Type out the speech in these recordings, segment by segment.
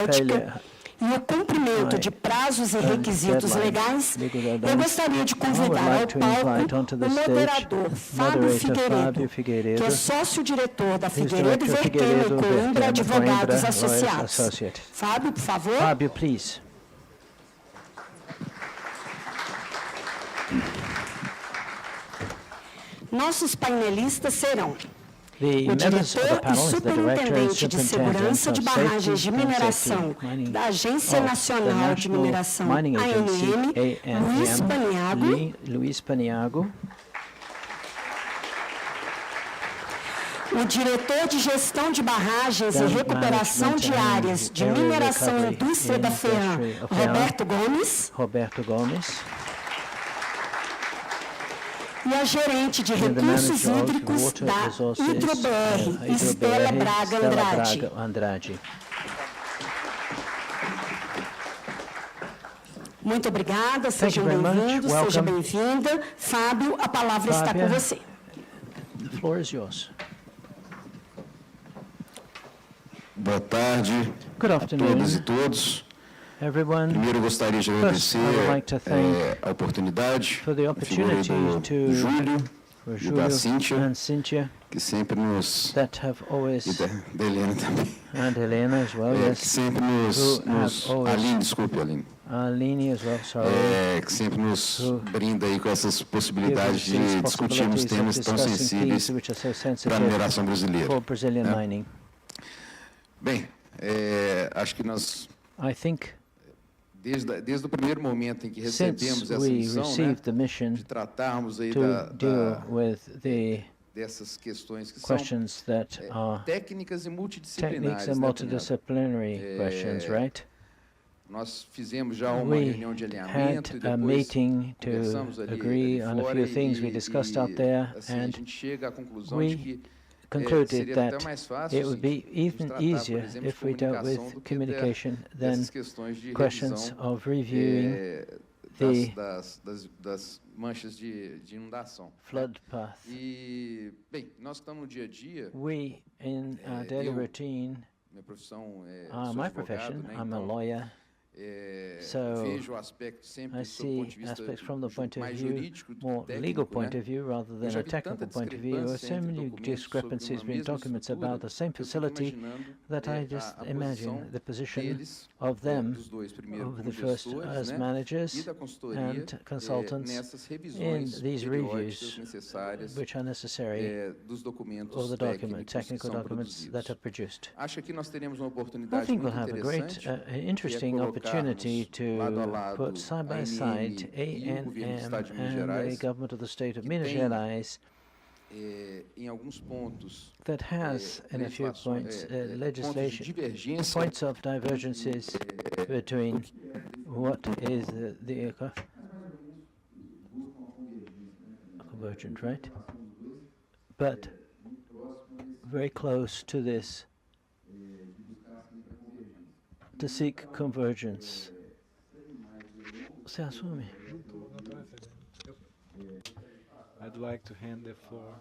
ética e o cumprimento de prazos e requisitos legais, eu gostaria de convidar ao palco o moderador Fábio Figueiredo, que é sócio-diretor da Figueiredo Vertema e Coimbra Advogados Associados. Fábio, por favor. Fábio, please. Nossos painelistas serão o diretor e superintendente de segurança de barragens de mineração da Agência Nacional de Mineração, ANM, Luís Paniago. O diretor de gestão de barragens e recuperação de áreas de mineração e indústria da FEAM, Roberto Gomes. E a gerente de recursos hídricos da HydroBR, Stella Braga Andrade. Muito obrigada, seja bem-vindo, seja bem-vinda. Fábio, a palavra está com você. The floor is yours. Boa tarde a todas e todos. Primeiro, eu gostaria de agradecer a oportunidade, a figura do Júlio e da Cíntia, que sempre nos... E da Helena também. Helena as well, yes. Que sempre Aline, desculpe, Aline. Aline as well, sorry. Que sempre nos brinda aí com essas possibilidades de discutirmos temas tão sensíveis para a mineração brasileira. Bem, acho que nós... Desde o primeiro momento em que recebemos essa missão, de tratarmos aí dessas questões que são técnicas e multidisciplinares. Nós fizemos já uma reunião de alinhamento e depois conversamos ali fora e assim, a gente chega à conclusão de que concluded that it would be even easier if we dealt with communication than questions of reviewing das manchas de inundação. Flood path. E, bem, nós estamos no dia a dia. We, in our daily routine, minha profissão my profession, I'm a lawyer. So vejo o aspecto sempre I see aspects from the point of view, more legal point of view rather than a technical point of view. There are so many discrepancies between documents about the same facility that I just imagine the position of them, of the first as managers and consultants in these reviews which are necessary of the technical documents that are produced. I think we'll have a great, interesting opportunity to put side by side ANM and the government of the state of Minas Gerais that has, in a few points, legislation, points of divergences between what is the convergent, right? But very close to this, to seek convergence. Se assume. I'd like to hand the floor,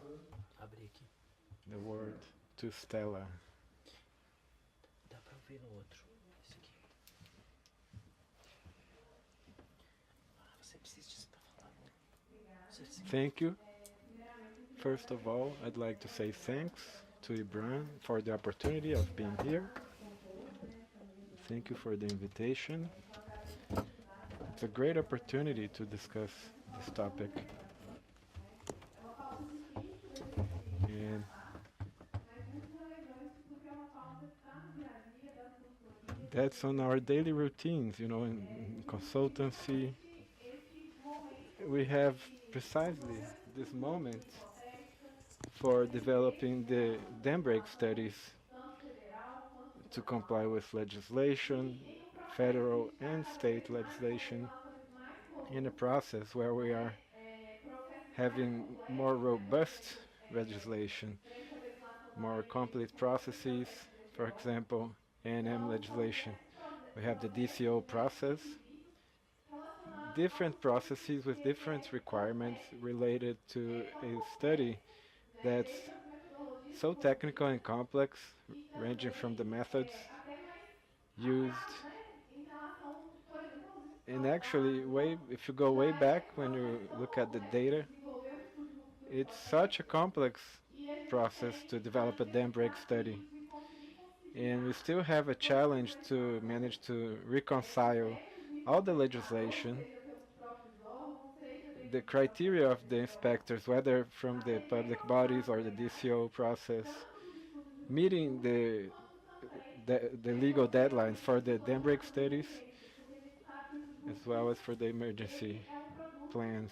the word to Stella. Thank you. First of all, I'd like to say thanks to IBRAM for the opportunity of being here. Thank you for the invitation. It's a great opportunity to discuss this topic. And that's on our daily routines, you know, in consultancy. We have precisely this moment for developing the dam break studies to comply with legislation, federal and state legislation, in a process where we are having more robust legislation, more complete processes, for example, ANM legislation. We have the DCO process, different processes with different requirements related to a study that's so technical and complex, ranging from the methods used. And actually, if you go way back when you look at the data, it's such a complex process to develop a dam break study. And we still have a challenge to manage to reconcile all the legislation, the criteria of the inspectors, whether from the public bodies or the DCO process, meeting the legal deadlines for the dam break studies, as well as for the emergency plans.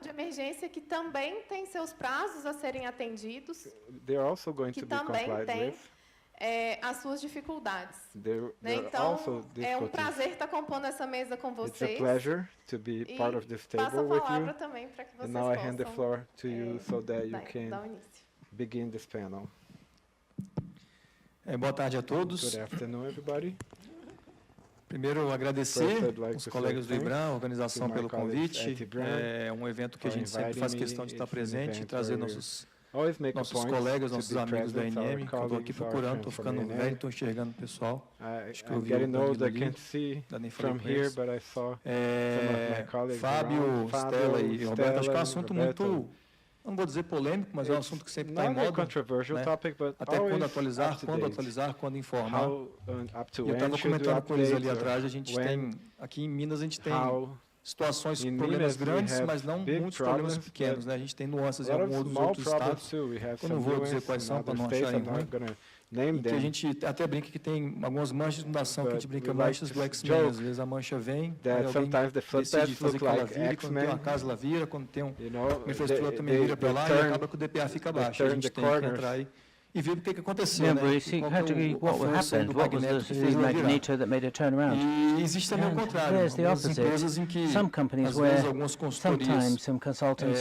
De emergência que também tem seus prazos a serem atendidos, They're also going que to be também complied tem with. As suas dificuldades. There Então, also é um difficulties. prazer estar compondo essa mesa com It's a vocês. pleasure to be part of this Passo a table with palavra you. também para que vocês And now I hand the possam floor to you so that you dar o can início. begin this panel. Boa tarde a todos. Good afternoon, everybody. Primeiro, agradecer First, I'd like aos to colegas say do IBRAM, a organização, to my pelo colleagues convite. at IBRAM É um evento que a gente for sempre faz inviting questão me. de estar It's an presente e event trazer where nossos Always make a point colegas, to nossos be amigos da present, our ANM, que eu estou aqui colleagues, our procurando, friends estou from ficando ANM. velho, estou enxergando o pessoal. Acho que eu I'm vi getting o old, I Danilo can't see ali, nem falei from com here, eles. but I saw some of my colleagues Fábio, around. Stella e Roberto, acho que é um Stella, assunto Roberto. muito, não vou dizer polêmico, mas é um assunto que sempre está em Not a moda. controversial né? topic, but Até always quando atualizar, up to quando date. atualizar, quando informar. How, up to E eu when estava should you comentando com eles ali update, atrás, a gente when, tem, aqui em Minas a gente tem how. situações, In problemas Minas, we grandes, have mas não big muitos problemas problems, pequenos, né? A gente tem nuances A em lot of alguns small outros problems estados, too. We have eu some não vou dizer nuance quais in são para other não states. acharem I'm ruim, not gonna name em que a them. gente até brinca que tem algumas manchas de inundação que a gente But brinca we like manchas to do X-Men, joke às vezes a mancha vem, aí that alguém sometimes the flood decide paths fazer look que ela like vire, quando tem uma X-Men. casa ela vira, quando tem You know, uma infraestrutura também vira para lá e acaba que o DPA fica baixo, a gente tem que entrar aí e ver o que aconteceu, Remember, né? you see, Qual had que to é be a what força happened, do what was magneto que the fez ela virar. magneto that made it turn around. E existe também o And contrário, there's the algumas opposite. empresas em que, Some companies às vezes, where algumas consultorias sometimes some consultants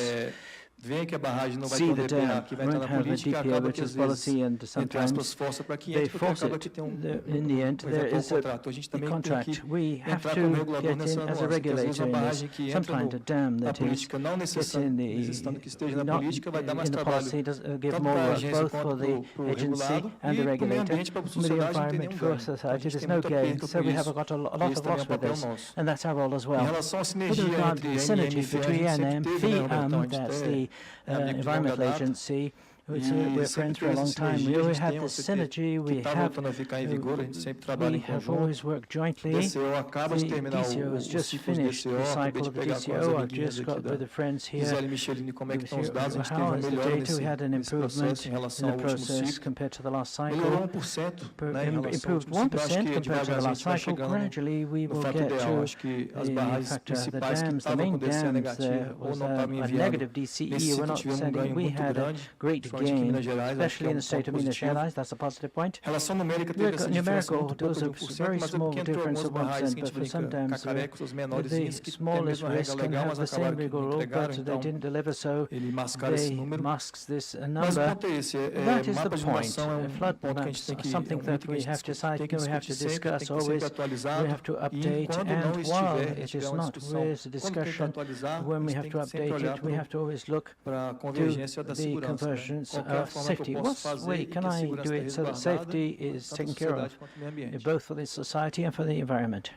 veem que a barragem não vai see ter um the DPA dam que vai entrar won't na have a política, DPA acaba which que is às vezes, policy, and entre sometimes aspas, força para que they entre, porque force acaba it. que tem In the end, there eventual is a contrato. A gente também tem contract. que We have entrar to como regulador get nessa in as a nuance, que às vezes regulator uma in barragem this. que entra Sometimes a dam na that política não necessitando que esteja na not política vai dar mais in the trabalho policy does give tanto more para a work agência both quanto for the para o agency regulado and e the para o meio regulator. ambiente, para a For the sociedade não tem environment, nenhum for ganho. Então, a society, gente there's tem no muita gain. perca So com we have isso. got a E lot esse of também é loss um with papel this, nosso. and that's our role as Em well. relação à With sinergia regard entre to the ANM synergy e FEAM, a between gente sempre ANM, teve, né, Roberto? Então, a FEAM, gente that's é the amigo de longa environmental data. agency. We're E friends sempre for a teve long essa time. sinergia, a We gente had tem um this CT synergy. que We está have voltando a ficar em vigor, a gente sempre trabalha em we have conjunto. always worked jointly. DCO acaba de The terminar DCO o has just ciclo de finished DCO, the acabei cycle de of the pegar com as DCO. I've amiguinhas just aqui got with the friends here. Gisele e Michelini, como é que estão os dados? A gente teve How uma is the melhora data? We had an nesse processo improvement em in relação the ao último process ciclo. compared to the last Melhorou cycle. 1%, né, em relação ao Improved último ciclo. Eu acho 1% que compared to the devagarzinho a last gente vai cycle. chegando Gradually, we no will fato get ideal. to Acho que as the barragens fact the principais que dams, the estavam main com DCA dams, negativo there ou was não estavam a enviando. negative Nesse DCE. We're ciclo not tivemos um sending. ganho We muito had a grande, great principalmente aqui em gain, Minas Gerais, acho que especially é in the state of Minas positivo. Gerais. That's a positive point. Relação numérica teve essa diferença Numerical, muito there pouco was de a 1%, very mas é small porque entrou difference algumas of barragens 1%, que a gente but for some brinca, dams, cacarecos, os the menorzinhos, que tem a smallest mesma risk regra can legal, have mas the same acabaram que legal não rule, entregaram, but they então didn't deliver, so ele mascara esse they número. masks this Mas o number. ponto é esse, That is the mapa de point. inundação é Flood ponto que a gente maps tem are que, something that we have to decide, tem que we have to discutir sempre, tem discuss que ser always, sempre atualizado, we have to e update, quando não and while estiver, it tiver is uma not, discussão, where's the quando tem que discussion, atualizar, when a we gente have tem to que sempre update olhar it, we have to always look para a to convergência da the segurança, né? convergence Qualquer of forma que safety. eu What possa fazer way e can que a I segurança do it esteja so that resguardada, safety is tanto a taken care of, sociedade quanto o meio ambiente. both for the society and for the environment?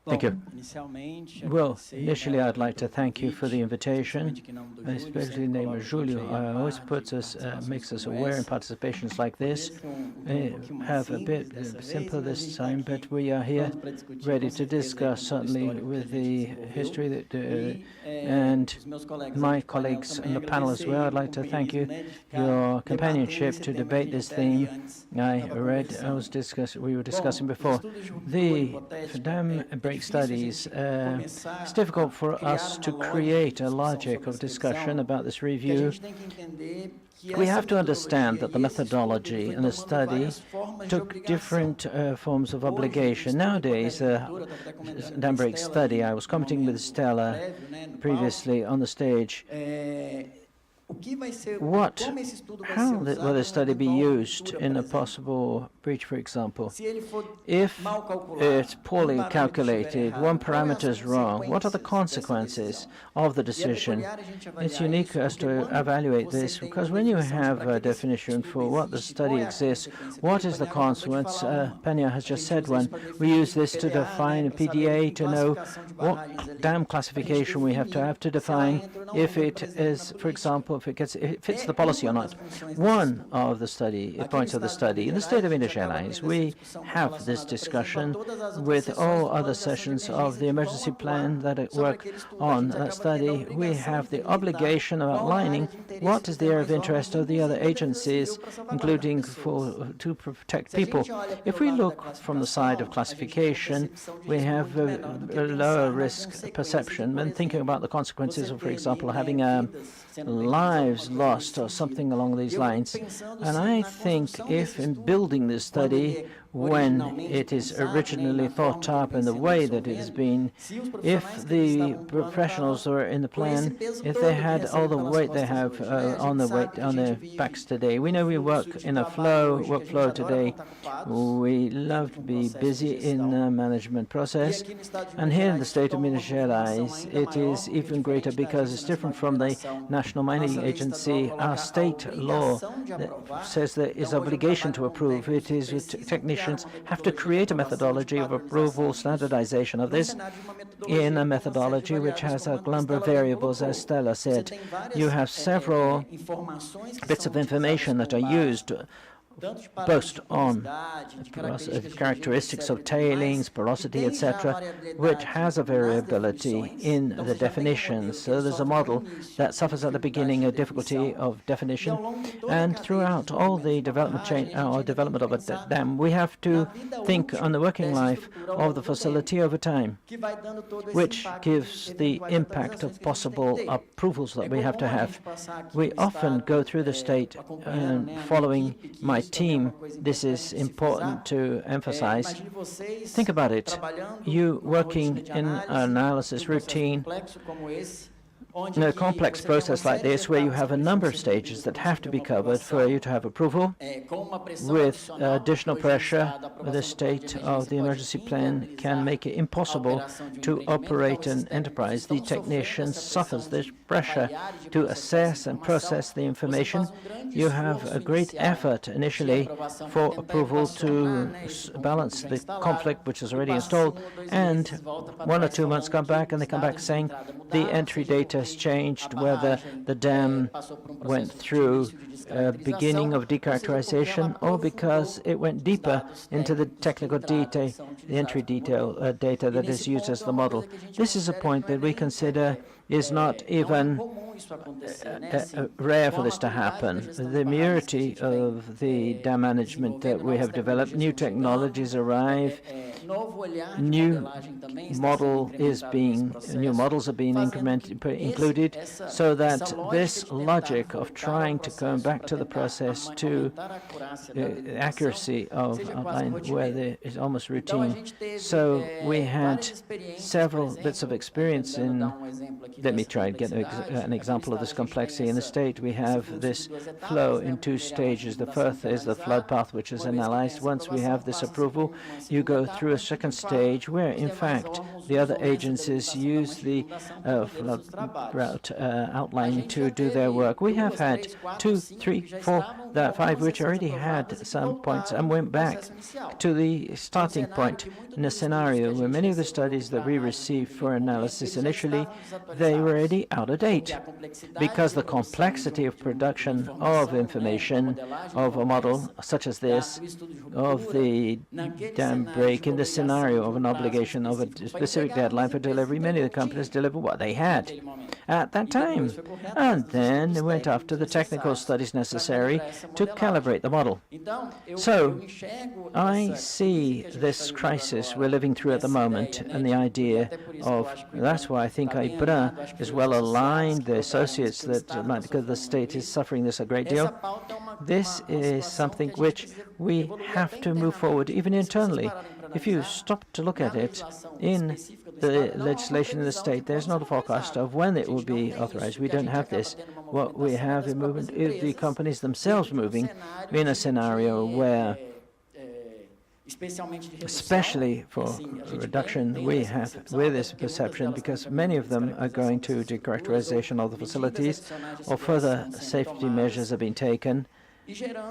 Thank you. Well, initially I'd like to thank you for the invitation, especially the name of Julio. Always puts us, makes us aware in participations like this. Have a bit simpler this time, but we are here ready to discuss, certainly with the history that, and my colleagues on the panel as well. I'd like to thank you, your companionship to debate this theme. We were discussing before. The dam break studies, it's difficult for us to create a logic of discussion about this review. We have to understand that the methodology in the study took different forms of obligation. Nowadays, dam break study, I was commenting with Stella previously on the stage. how will the study be used in a possible breach, for example? If it's poorly calculated, one parameter is wrong, what are the consequences of the decision? It's unique as to evaluate this, because when you have a definition for what the study exists, what is the consequence? Pania has just said one. We use this to define a PDA, to know what dam classification we have to define if it is, for example, if it fits the policy or not. One of the points of the study, in the state of Minas Gerais, we have this discussion with all other sessions of the emergency plan that work on that study. We have the obligation of outlining what is the area of interest of the other agencies, including to protect people. If we look from the side of classification, we have a lower risk perception when thinking about the consequences of, for example, having lives lost or something along these lines. And I think if in building this study, when it is originally thought up in the way that it has been, if the professionals were in the plan, if they had all the weight they have on their backs today. We know we work in a workflow today. We love to be busy in the management process. And here in the state of Minas Gerais, it is even greater because it's different from the National Mining Agency. Our state law that says there is obligation to approve. It is with technicians have to create a methodology of approval, standardization of this in a methodology which has a number of variables, as Stella said. You have several bits of information that are used both on characteristics of tailings, porosity, etc., which has a variability in the definitions. So there's a model that suffers at the beginning a difficulty of definition, and throughout all the development chain or development of a dam, we have to think on the working life of the facility over time, which gives the impact of possible approvals that we have to have. We often go through the state and following my team. This is important to emphasize. Think about it. You working in an analysis routine in a complex process like this, where you have a number of stages that have to be covered for you to have approval, with additional pressure, the state of the emergency plan can make it impossible to operate an enterprise. The technician suffers this pressure to assess and process the information. You have a great effort initially for approval to balance the conflict which is already installed, and 1 or 2 months come back and they come back saying the entry data has changed, whether the dam went through beginning of decharacterization or because it went deeper into the technical detail, the entry detail data that is used as the model. This is a point that we consider is not even rare for this to happen. The myriad of the dam management that we have developed, new technologies arrive, new models are being included, so that this logic of trying to come back to the process to accuracy of outline where there is almost routine. So we had several bits of experience in, let me try and get an example of this complexity. In the state, we have this flow in 2 stages. The first is the flood path, which is analyzed. Once we have this approval, you go through a second stage where, in fact, the other agencies use the flood route outline to do their work. We have had 2, 3, 4, 5, which already had some points and went back to the starting point in a scenario where many of the studies that we received for analysis initially, they were already out of date, because the complexity of production of information of a model such as this, of the dam break in the scenario of an obligation of a specific deadline for delivery, many of the companies delivered what they had at that time, and then they went after the technical studies necessary to calibrate the model. So I see this crisis we're living through at the moment, and the idea of, that's why I think IBRAM data is well aligned, the associates that because the state is suffering this a great deal. This is something which we have to move forward, even internally. If you stop to look at it, in the legislation in the state, there's not a forecast of when it will be authorized. We don't have this. What we have in movement is the companies themselves moving in a scenario where, especially for reduction, we have with this perception, because many of them are going to decharacterization of the facilities, or further safety measures have been taken,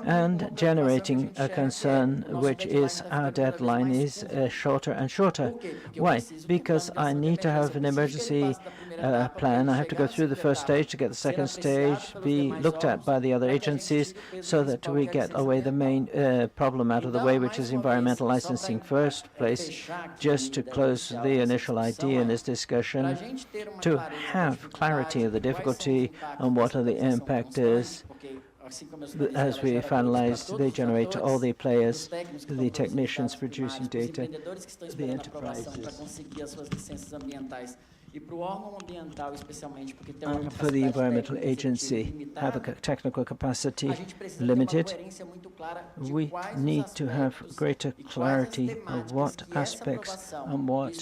and generating a concern which is our deadline is shorter and shorter. Why? Because I need to have an emergency plan. I have to go through the first stage to get the second stage, be looked at by the other agencies, so that we get away the main problem out of the way, which is environmental licensing first place. Just to close the initial idea in this discussion, to have clarity of the difficulty and what are the impact is. As we finalized, they generate all the players, the technicians producing data, the enterprises. And for the environmental agency, have a technical capacity limited. We need to have greater clarity of what aspects and what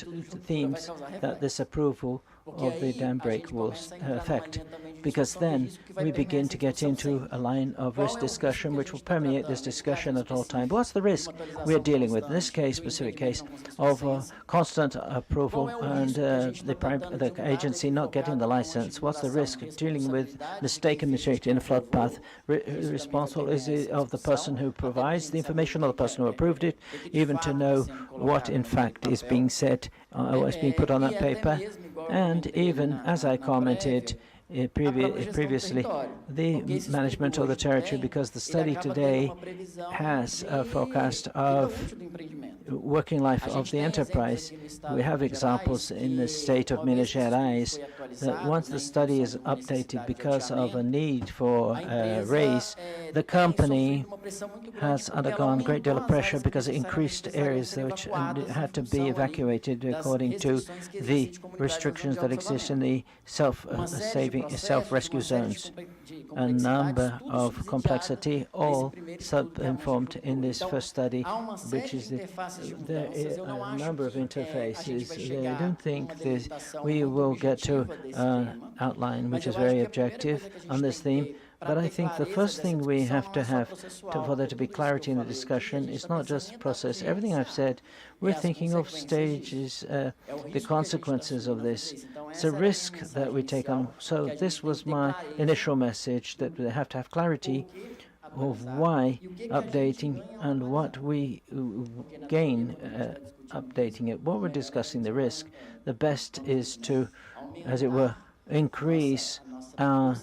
themes that this approval of the dam break will affect, because then we begin to get into a line of risk discussion which will permeate this discussion at all times. What's the risk we are dealing with in this case, specific case, of constant approval and the agency not getting the license? What's the risk of dealing with mistaken initiated in a flood path? Responsible is it of the person who provides the information or the person who approved it, even to know what in fact is being said or is being put on that paper? And even, as I commented previously, the management of the territory, because the study today has a forecast of working life of the enterprise. We have examples in the state of Minas Gerais that once the study is updated because of a need for raise, the company has undergone a great deal of pressure because it increased areas which had to be evacuated according to the restrictions that exist in the self-rescue zones. A number of complexity, all sub-informed in this first study, which is there is a number of interfaces. I don't think we will get to outline which is very objective on this theme. But I think the first thing we have to have for there to be clarity in the discussion is not just process. Everything I've said, we're thinking of stages, the consequences of this. It's a risk that we take on. So this was my initial message, that we have to have clarity of why updating and what we gain updating it. What we're discussing, the risk, the best is to, as it were, increase our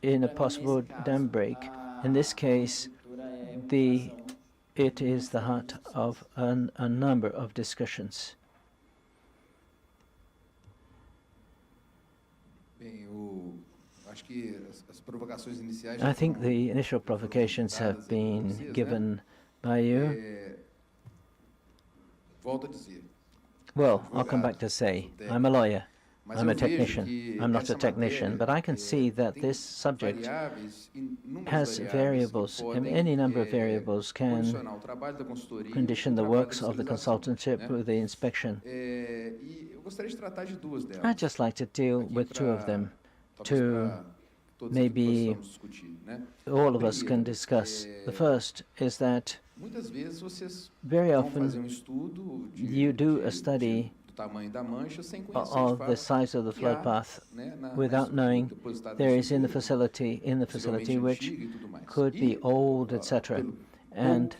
in a possible dam break. In this case, it is the heart of a number of discussions. I think the initial provocations have been given by you. Well, I'll come back to say, I'm a lawyer. I'm a technician. I'm not a technician, but I can see that this subject has variables, and any number of variables can condition the works of the consultanship with the inspection. I'd just like to deal with two of them, to maybe all of us can discuss. The first is that very often you do a study of the size of the flood path without knowing there is in the facility which could be old, etc. And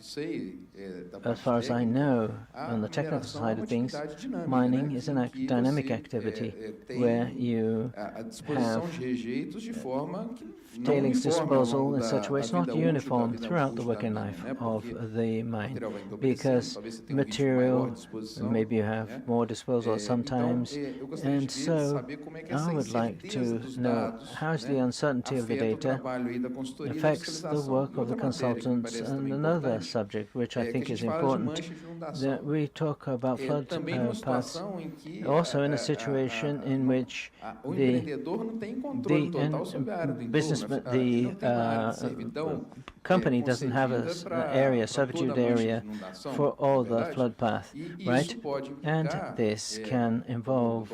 as far as I know, on the technical side of things, mining is a dynamic activity where you have tailings disposal in such a way it's not uniform throughout the working life of the mine, because material, maybe you have more disposal sometimes, and so I would like to know how the uncertainty of the data affects the work of the consultants. And another subject which I think is important, that we talk about flood paths also in a situation in which the company doesn't have an area, servitude area for all the flood path, right? And this can involve,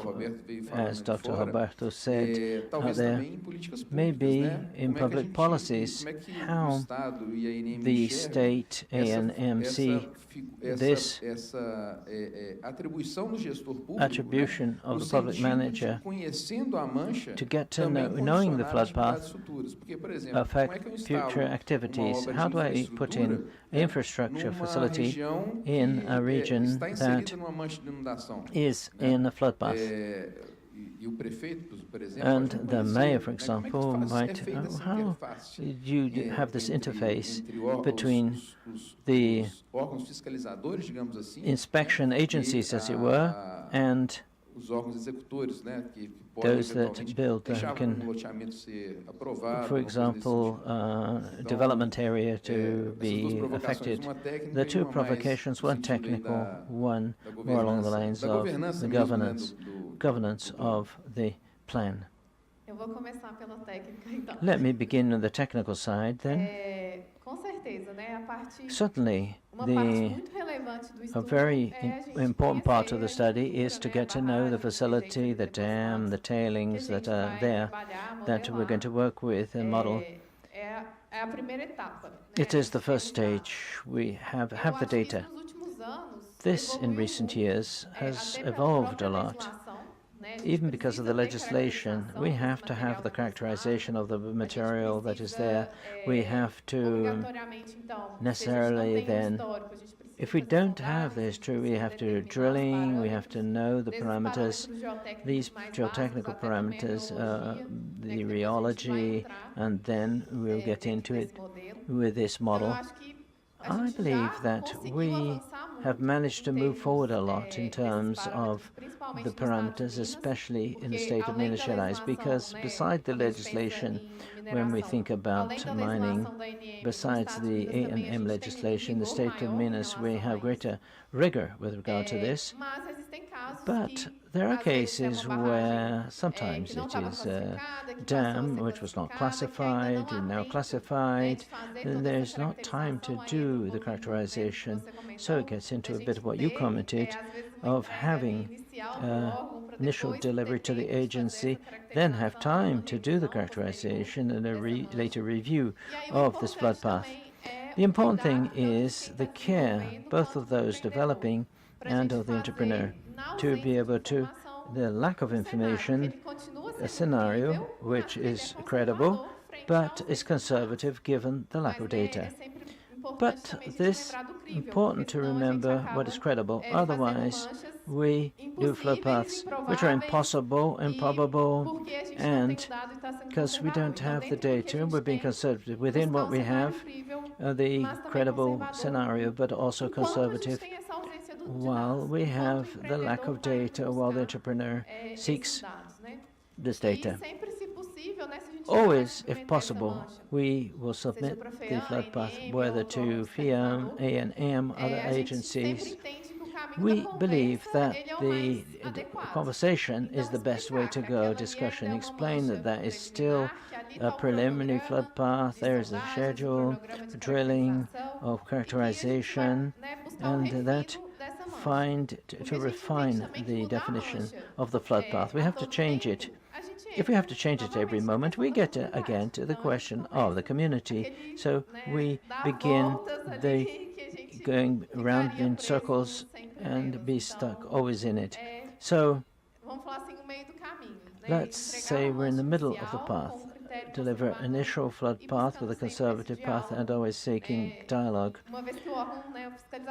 as Dr. Roberto said, there may be in public policies how the state ANM see this attribution of the public manager to get to know, knowing the flood path, affect future activities. How do I put in infrastructure facility in a region that is in a flood path? And the mayor, for example, might, how you have this interface between the inspection agencies, as it were, and those that build can, for example, development area to be affected. The two provocations, one technical, one more along the lines of the governance of the plan. Let me begin on the technical side then. Certainly, a very important part of the study is to get to know the facility, the dam, the tailings that are there, that we're going to work with and model. It is the first stage. We have the data. This, in recent years, has evolved a lot. Even because of the legislation, we have to have the characterization of the material that is there. We have to necessarily then, if we don't have the history, we have to do drilling, we have to know the parameters, these geotechnical parameters, the rheology, and then we'll get into it with this model. I believe that we have managed to move forward a lot in terms of the parameters, especially in the state of Minas Gerais, because beside the legislation, when we think about mining, besides the ANM legislation, the state of Minas, we have greater rigor with regard to this. But there are cases where sometimes it is a dam which was not classified and now classified. There's not time to do the characterization. So it gets into a bit of what you commented of having initial delivery to the agency, then have time to do the characterization and a later review of this flood path. The important thing is the care, both of those developing and of the entrepreneur, to be able to, the lack of information, a scenario which is credible, but is conservative given the lack of data. But this is important to remember what is credible. Otherwise, we do flood paths which are impossible, improbable, and because we don't have the data, we're being conservative within what we have, the credible scenario, but also conservative, while we have the lack of data, while the entrepreneur seeks this data. Always, if possible, we will submit the flood path, whether to FEAM, ANM, other agencies. We believe that the conversation is the best way to go, discussion, explain that there is still a preliminary flood path, there is a schedule, drilling of characterization, and that to refine the definition of the flood path. We have to change it. If we have to change it every moment, we get again to the question of the community. So we begin going around in circles and be stuck always in it. So let's say we're in the middle of the path, deliver initial flood path with a conservative path and always seeking dialogue.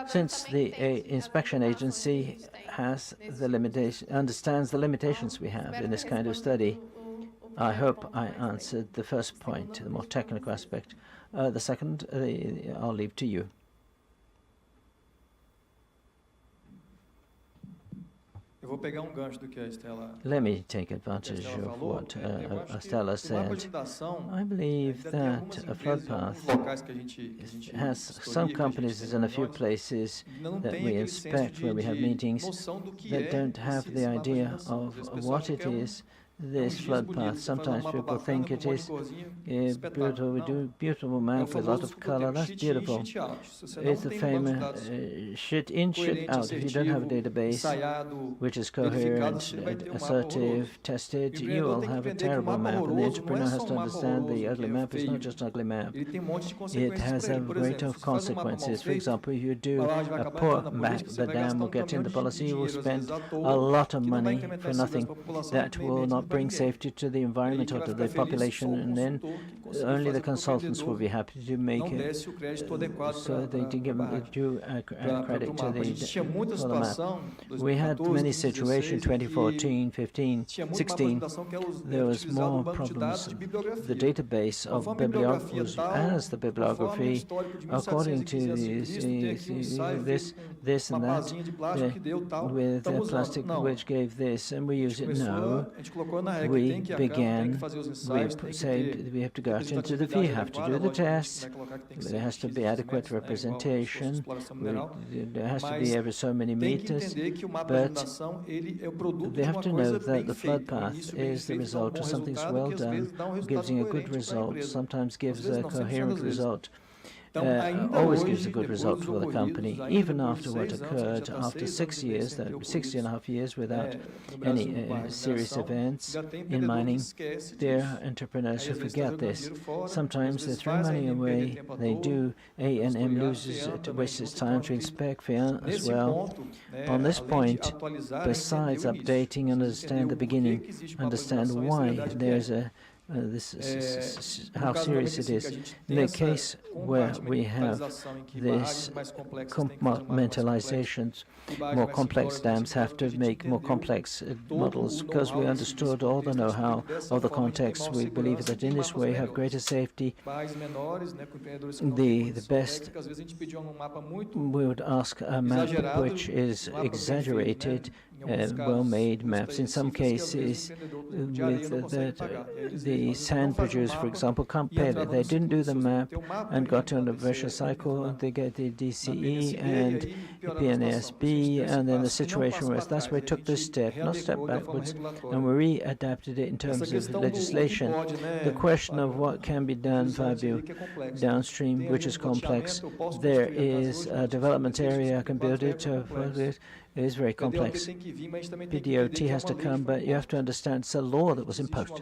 Since the inspection agency has the understands the limitations we have in this kind of study, I hope I answered the first point, the more technical aspect. The second, I'll leave to you. Let me take advantage of what Stella said. I believe that a flood path has some companies in a few places that we inspect where we have meetings that don't have the idea of what it is, this flood path. Sometimes people think it is beautiful. We do beautiful map with a lot of color. That's beautiful. It's the famous shit in, shit out. If you don't have a database which is coherent, assertive, tested, you will have a terrible map. And the entrepreneur has to understand the ugly map is not just an ugly map. It has a rate of consequences. For example, if you do a poor map, the dam will get in the policy. You will spend a lot of money for nothing. That will not bring safety to the environment or to the population, and then only the consultants will be happy to make it. So they did give due credit to the map. We had many situations, 2014, 15, 16. There was more problems. The database of bibliography as the bibliography, according to this and that, with plastic which gave this, and we use it. No, we began, we said we have to go out into the field, have to do the tests, there has to be adequate representation, there has to be every so many meters, but they have to know that the flood path is the result of something well done, gives you a good result, sometimes gives a coherent result. Always gives a good result for the company, even after what occurred after 6 years, 60.5 years without any serious events in mining. There are entrepreneurs who forget this. Sometimes they throw money away. They do. ANM wastes its time to inspect FEAM as well. On this point, besides updating and understand the beginning, understand why there's a this is how serious it is. In the case where we have this compartmentalizations, more complex dams have to make more complex models because we understood all the know-how of the context. We believe that in this way have greater safety. The best, we would ask a map which is exaggerated, well-made maps. In some cases, with the sand producers, for example, can't pay it. They didn't do the map and got on a vicious cycle. They get the DCE and the PNSB, and then the situation was that's why we took this step, not step backwards, and we re-adapted it in terms of legislation. The question of what can be done via downstream, which is complex. There is a development area, I can build it, it is very complex. PDOT has to come, but you have to understand it's a law that was imposed.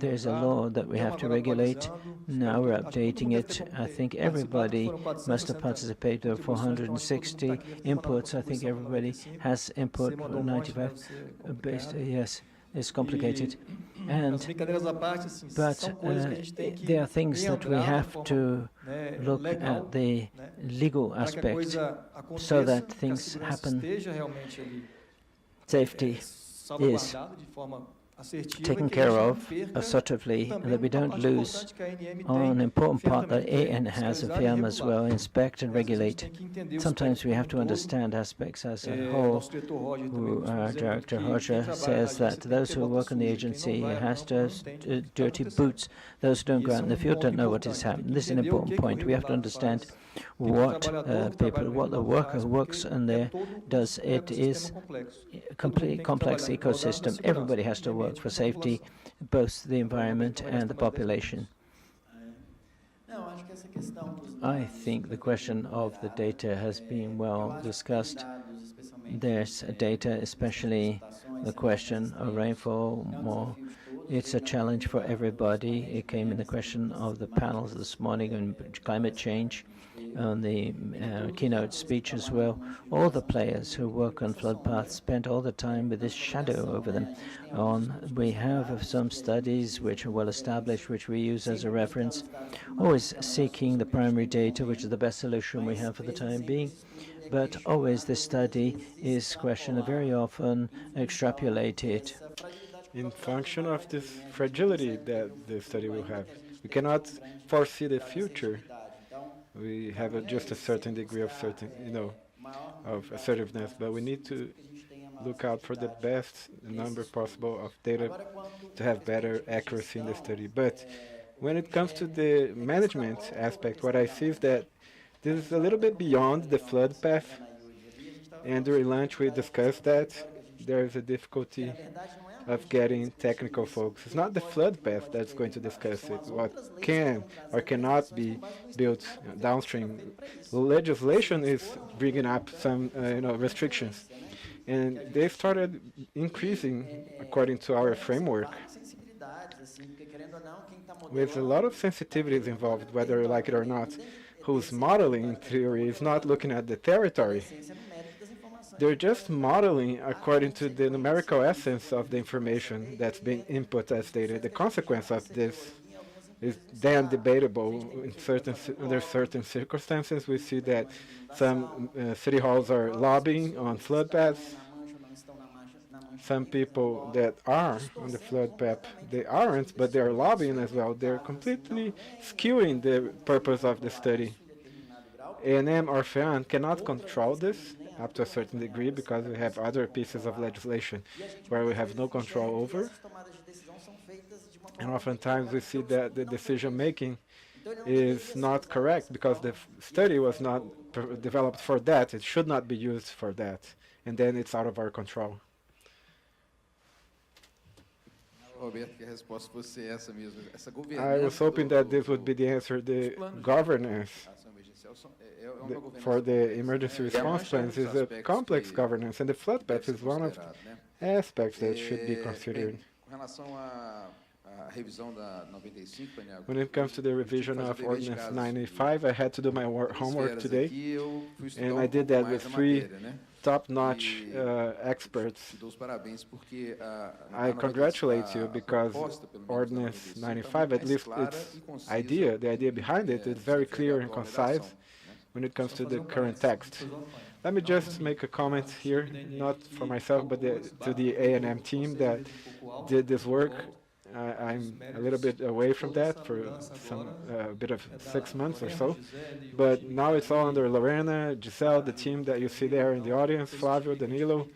There's a law that we have to regulate. Now we're updating it. I think everybody must have participated. There are 460 inputs. I think everybody has input. 95 based. Yes, it's complicated. But there are things that we have to look at the legal aspect so that things happen. Safety is taken care of assertively, and that we don't lose on an important part that AN has and FEAM as well, inspect and regulate. Sometimes we have to understand aspects as a whole. Our director, Roger, says that those who work in the agency has to have dirty boots. Those who don't go out in the field don't know what is happening. This is an important point. We have to understand what the worker who works in there does. It is a complete complex ecosystem. Everybody has to work for safety, both the environment and the population. I think the question of the data has been well discussed. There's data, especially the question of rainfall more. It's a challenge for everybody. It came in the question of the panels this morning on climate change, on the keynote speech as well. All the players who work on flood paths spend all the time with this shadow over them. We have some studies which are well established, which we use as a reference, always seeking the primary data, which is the best solution we have for the time being. But always this study is questioned, very often extrapolated. In function of this fragility that the study will have. We cannot foresee the future. We have just a certain degree of of assertiveness, but we need to look out for the best number possible of data to have better accuracy in the study. But when it comes to the management aspect, what I see is that this is a little bit beyond the flood path. And during lunch we discussed that there is a difficulty of getting technical folks. It's not the flood path that's going to discuss it. What can or cannot be built downstream. Legislation is bringing up some restrictions. And they started increasing according to our framework with a lot of sensitivities involved, whether you like it or not. Who's modeling in theory is not looking at the territory. They're just modeling according to the numerical essence of the information that's being input as data. The consequence of this is then debatable under certain circumstances. We see that some city halls are lobbying on flood paths. Some people that are on the flood path, they aren't, but they are lobbying as well. They're completely skewing the purpose of the study. ANM or FEAM cannot control this up to a certain degree because we have other pieces of legislation where we have no control over. And oftentimes we see that the decision-making is not correct because the study was not developed for that. It should not be used for that. And then it's out of our control. I was hoping that this would be the answer. The governance for the emergency response plans is a complex governance, and the flood path is one of the aspects that should be considered. When it comes to the revision of Ordinance 95, I had to do my homework today, and I did that with 3 top-notch experts. I congratulate you because Ordinance 95, at least its idea, the idea behind it, is very clear and concise when it comes to the current text. Let me just make a comment here, not for myself, but to the ANM team that did this work. I'm a little bit away from that for some bit of 6 months or so, but now it's all under Lorena, Giselle, the team that you see there in the audience, Flavio, Danilo.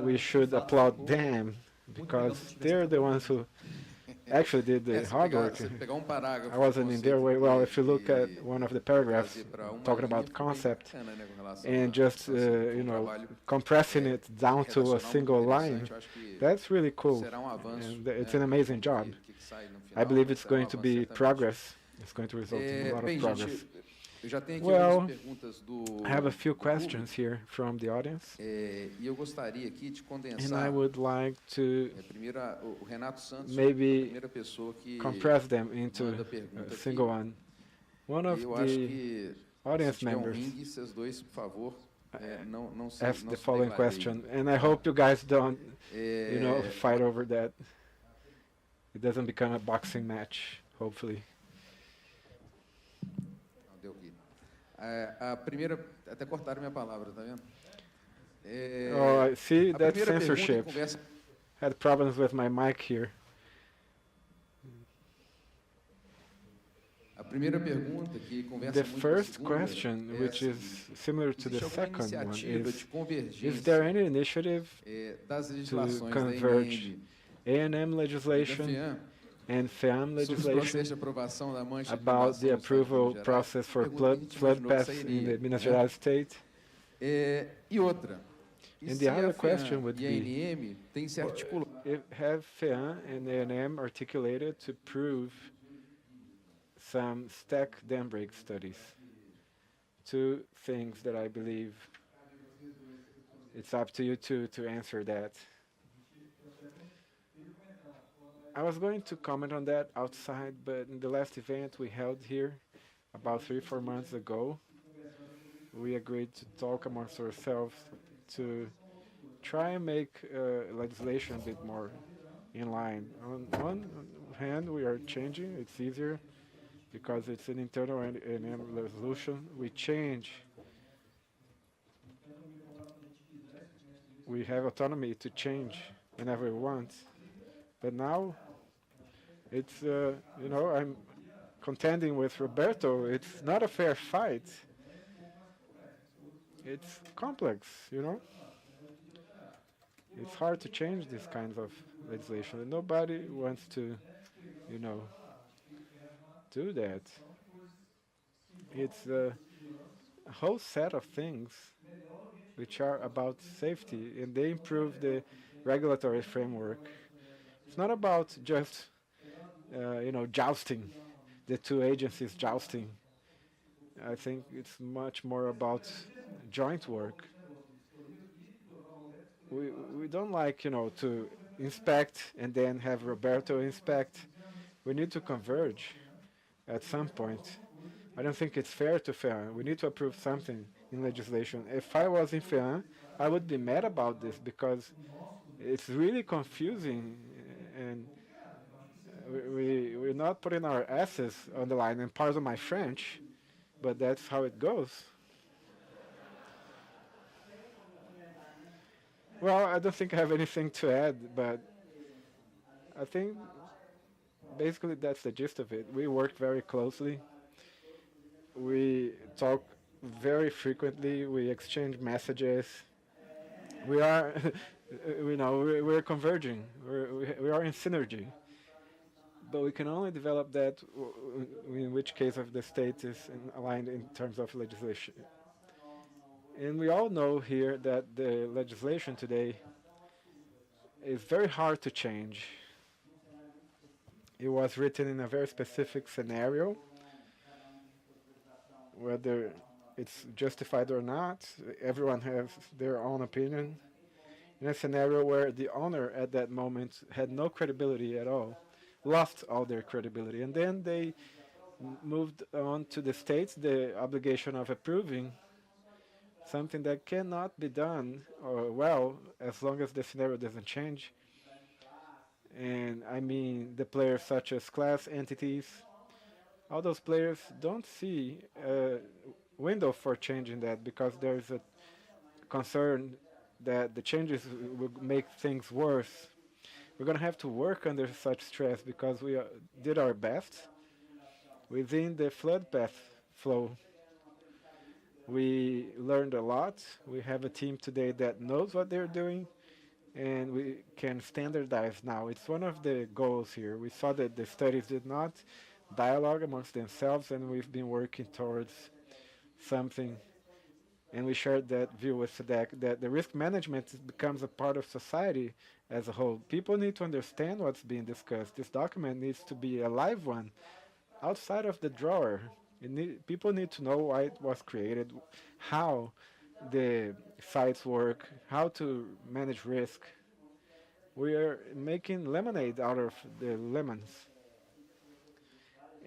We should applaud them because they're the ones who actually did the hard work. I wasn't in their way. Well, if you look at one of the paragraphs talking about concept and just compressing it down to a single line, that's really cool. And it's an amazing job. I believe it's going to be progress. It's going to result in a lot of progress. Well, I have a few questions here from the audience, and I would like to maybe compress them into a single one. One of the audience members asked the following question, and I hope you guys don't, fight over that. It doesn't become a boxing match, hopefully. Até cortaram minha palavra, tá vendo? Oh, see, that's censorship. Had problems with my mic here. The first question, which is similar to the second one, is there any initiative to converge ANM legislation and FEAM legislation about the approval process for flood paths in the Minas Gerais state? And the other question would be, have FEAM and ANM articulated to prove some stack dam break studies? 2 things that I believe it's up to you to answer that. I was going to comment on that outside, but in the last event we held here about 3-4 months ago, we agreed to talk amongst ourselves to try and make legislation a bit more in line. On one hand, we are changing, it's easier because it's an internal ANM resolution. We change. We have autonomy to change whenever we want. But now, it's, I'm contending with Roberto. It's not a fair fight. It's complex, It's hard to change these kinds of legislation, and nobody wants to, do that. It's a whole set of things which are about safety, and they improve the regulatory framework. It's not about just, jousting, the two agencies jousting. I think it's much more about joint work. We don't like, to inspect and then have Roberto inspect. We need to converge at some point. I don't think it's fair to FEAM. We need to approve something in legislation. If I was in FEAM, I would be mad about this because it's really confusing, and we're not putting our asses on the line. And pardon my French, but that's how it goes. Well, I don't think I have anything to add, but I think basically that's the gist of it. We work very closely. We talk very frequently. We exchange messages. We are, we're converging. We are in synergy. But we can only develop that in which case of the state is aligned in terms of legislation. And we all know here that the legislation today is very hard to change. It was written in a very specific scenario. Whether it's justified or not, everyone has their own opinion. In a scenario where the owner at that moment had no credibility at all, lost all their credibility, and then they moved on to the states the obligation of approving something that cannot be done as long as the scenario doesn't change. And I mean the players such as class entities, all those players don't see a window for changing that because there's a concern that the changes will make things worse. We're going to have to work under such stress because we did our best within the flood path flow. We learned a lot. We have a team today that knows what they're doing, and we can standardize now. It's one of the goals here. We saw that the studies did not dialogue amongst themselves, and we've been working towards something. And we shared that view with SEDEC, that the risk management becomes a part of society as a whole. People need to understand what's being discussed. This document needs to be a live one, outside of the drawer. People need to know why it was created, how the sites work, how to manage risk. We are making lemonade out of the lemons.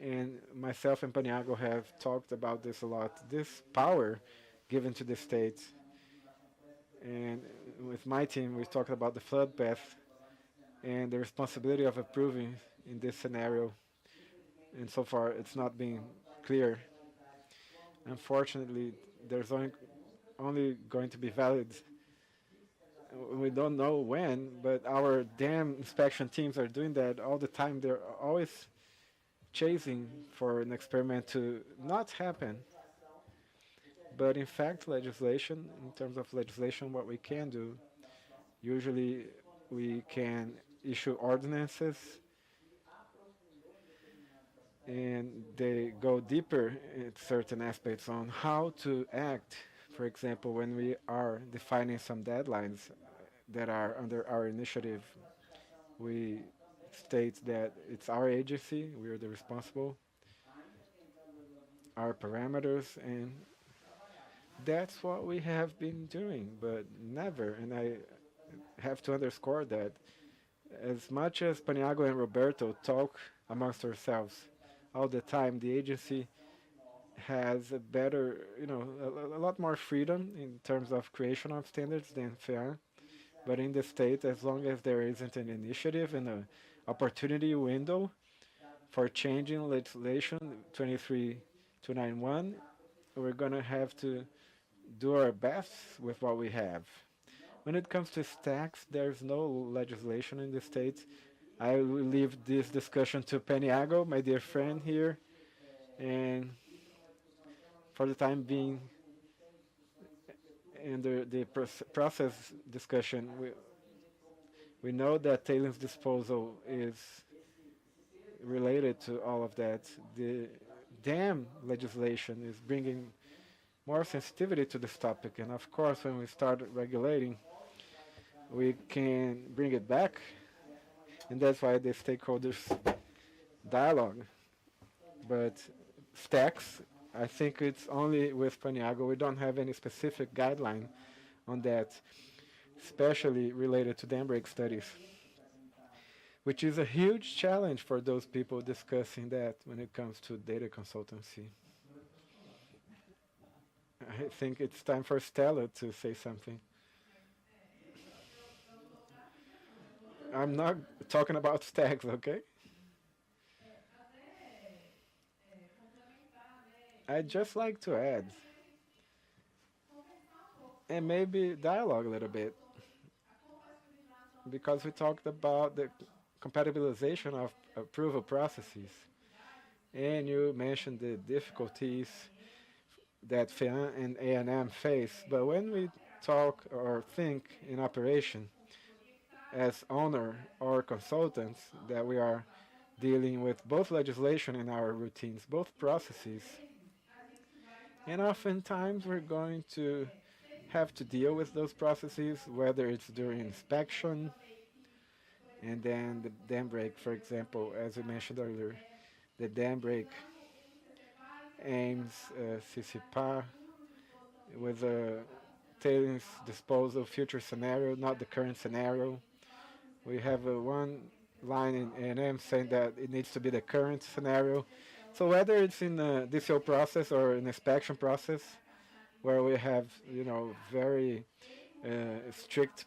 And myself and Paniago have talked about this a lot. This power given to the states. And with my team, we talked about the flood path and the responsibility of approving in this scenario. And so far, it's not been clear. Unfortunately, there's only going to be valid. We don't know when, but our dam inspection teams are doing that all the time. They're always chasing for an experiment to not happen. But in fact, legislation, in terms of legislation, what we can do, usually we can issue ordinances, and they go deeper in certain aspects on how to act. For example, when we are defining some deadlines that are under our initiative, we state that it's our agency, we are the responsible, our parameters, and that's what we have been doing, but never, and I have to underscore that, as much as Paniago and Roberto talk amongst ourselves all the time, the agency has a better, a lot more freedom in terms of creation of standards than FEAM. But in the state, as long as there isn't an initiative and an opportunity window for changing legislation 23291, we're going to have to do our best with what we have. When it comes to stacks, there's no legislation in the state. I will leave this discussion to Paniago, my dear friend here, and for the time being, in the process discussion, We know that tailings disposal is related to all of that. The dam legislation is bringing more sensitivity to this topic, and of course when we start regulating, we can bring it back, and that's why the stakeholders dialogue. But stacks, I think it's only with Paniago. We don't have any specific guideline on that, especially related to dam break studies, which is a huge challenge for those people discussing that when it comes to data consultancy. I think it's time for Stella to say something. I'm not talking about stacks, okay? I'd just like to add, and maybe dialogue a little bit, because we talked about the compatibilization of approval processes, and you mentioned the difficulties that FEAM and ANM face. But when we talk or think in operation as owner or consultants, that we are dealing with both legislation and our routines, both processes, and oftentimes we're going to have to deal with those processes, whether it's during inspection, and then the dam break, for example, as we mentioned earlier, the dam break aims CCPA with a tailings disposal future scenario, not the current scenario. We have one line in ANM saying that it needs to be the current scenario. So whether it's in the DCO process or an inspection process, where we have, very strict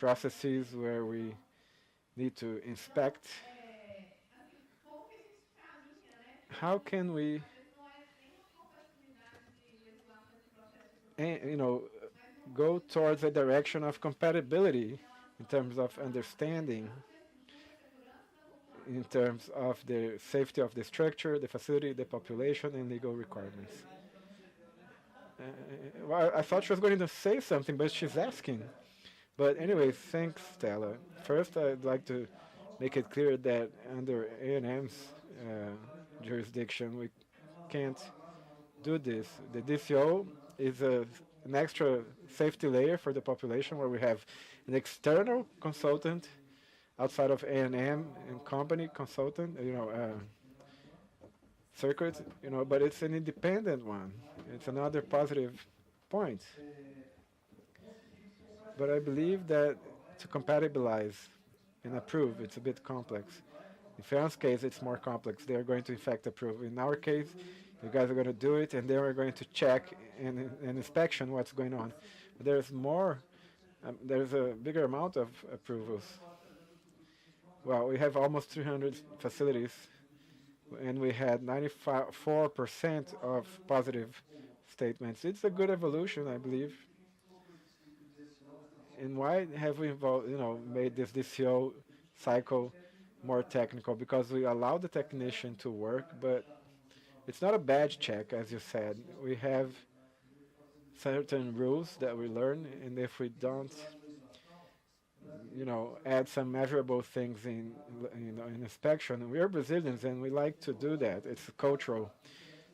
processes where we need to inspect, how can we, go towards a direction of compatibility in terms of understanding, in terms of the safety of the structure, the facility, the population, and legal requirements. Well, I thought she was going to say something, but she's asking. But anyway, thanks, Stella. First, I'd like to make it clear that under ANM's jurisdiction, we can't do this. The DCO is an extra safety layer for the population, where we have an external consultant outside of ANM and company consultant, circuit, but it's an independent one. It's another positive point. But I believe that to compatibilize and approve, it's a bit complex. In FEAM's case, it's more complex. They are going to, in fact, approve. In our case, you guys are going to do it, and then we're going to check and inspection what's going on. But there's more, there's a bigger amount of approvals. Well, we have almost 300 facilities, and we had 94% of positive statements. It's a good evolution, I believe. And why have we made this DCO cycle more technical? Because we allow the technician to work, but it's not a badge check, as you said. We have certain rules that we learn, and if we don't, add some measurable things in inspection, we are Brazilians, and we like to do that. It's cultural.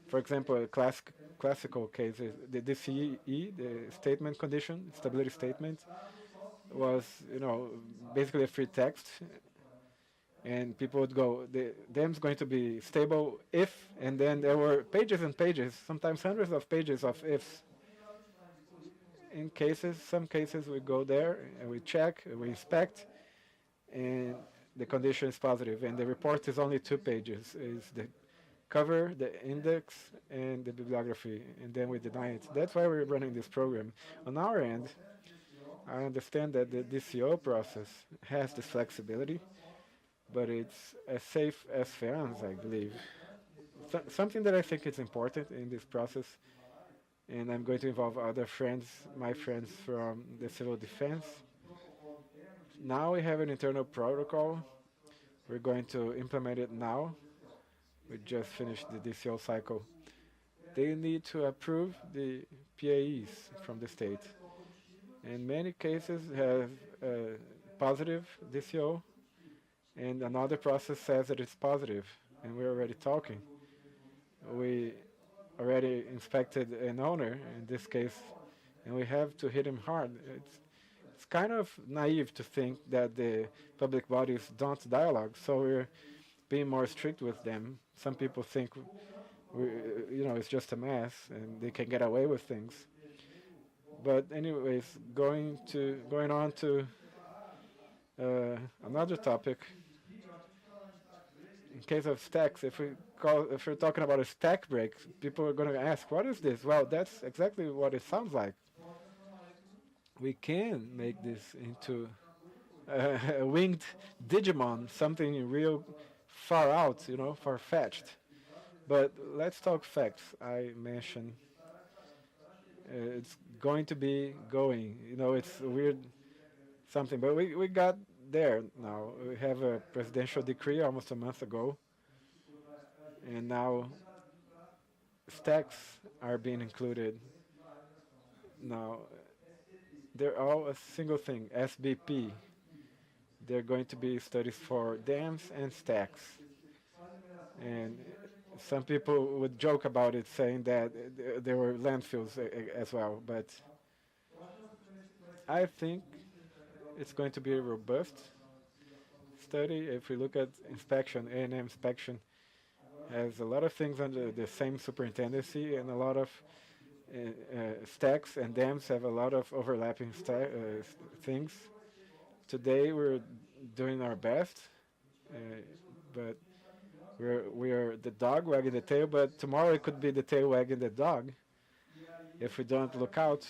For example, a classical case is the DCE, the statement condition, stability statement, was, basically a free text. And people would go, the dam's going to be stable if, and then there were pages and pages, sometimes hundreds of pages of ifs. In some cases we go there and we check, we inspect, and the condition is positive. And the report is only 2 pages. It's the cover, the index, and the bibliography, and then we deny it. That's why we're running this program. On our end, I understand that the DCO process has this flexibility, but it's as safe as FEAM's, I believe. Something that I think is important in this process, and I'm going to involve other friends, my friends from the civil defense. Now we have an internal protocol. We're going to implement it now. We just finished the DCO cycle. They need to approve the PAEs from the state. In many cases have positive DCO, and another process says that it's positive, and we're already talking. We already inspected an owner, in this case, and we have to hit him hard. It's kind of naive to think that the public bodies don't dialogue, so we're being more strict with them. Some people think it's just a mess and they can get away with things. But anyways, going on to another topic. In case of stacks, if we're talking about a stack break, people are going to ask, what is this? Well, that's exactly what it sounds like. We can make this into a winged Digimon, something real far out, far-fetched. But let's talk facts. I mentioned it's going to be going. It's a weird something, but we got there now. We have a presidential decree almost a month ago, and now stacks are being included. Now, they're all a single thing, SBP. They're going to be studies for dams and stacks. And some people would joke about it, saying that there were landfills as well, but I think it's going to be a robust study. If we look at inspection, ANM inspection has a lot of things under the same superintendency, and a lot of stacks and dams have a lot of overlapping things. Today we're doing our best, but we are the dog wagging the tail, but tomorrow it could be the tail wagging the dog if we don't look out.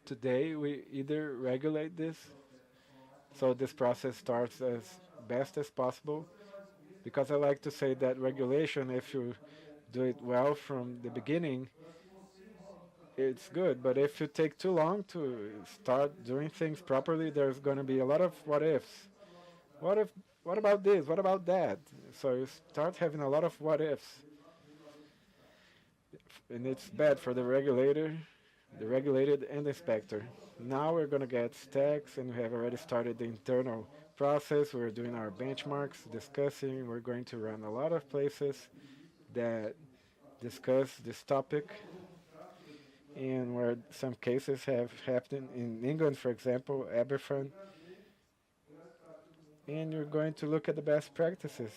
Today we either regulate this, so this process starts as best as possible, because I like to say that regulation, if you do it well from the beginning, it's good, but if you take too long to start doing things properly, there's going to be a lot of what ifs. What about this? What about that? So you start having a lot of what ifs. And it's bad for the regulator, the regulated, and the inspector. Now we're going to get stacks, and we have already started the internal process. We're doing our benchmarks, discussing. We're going to run a lot of places that discuss this topic, and where some cases have happened in England, for example, IBRAM. And you're going to look at the best practices.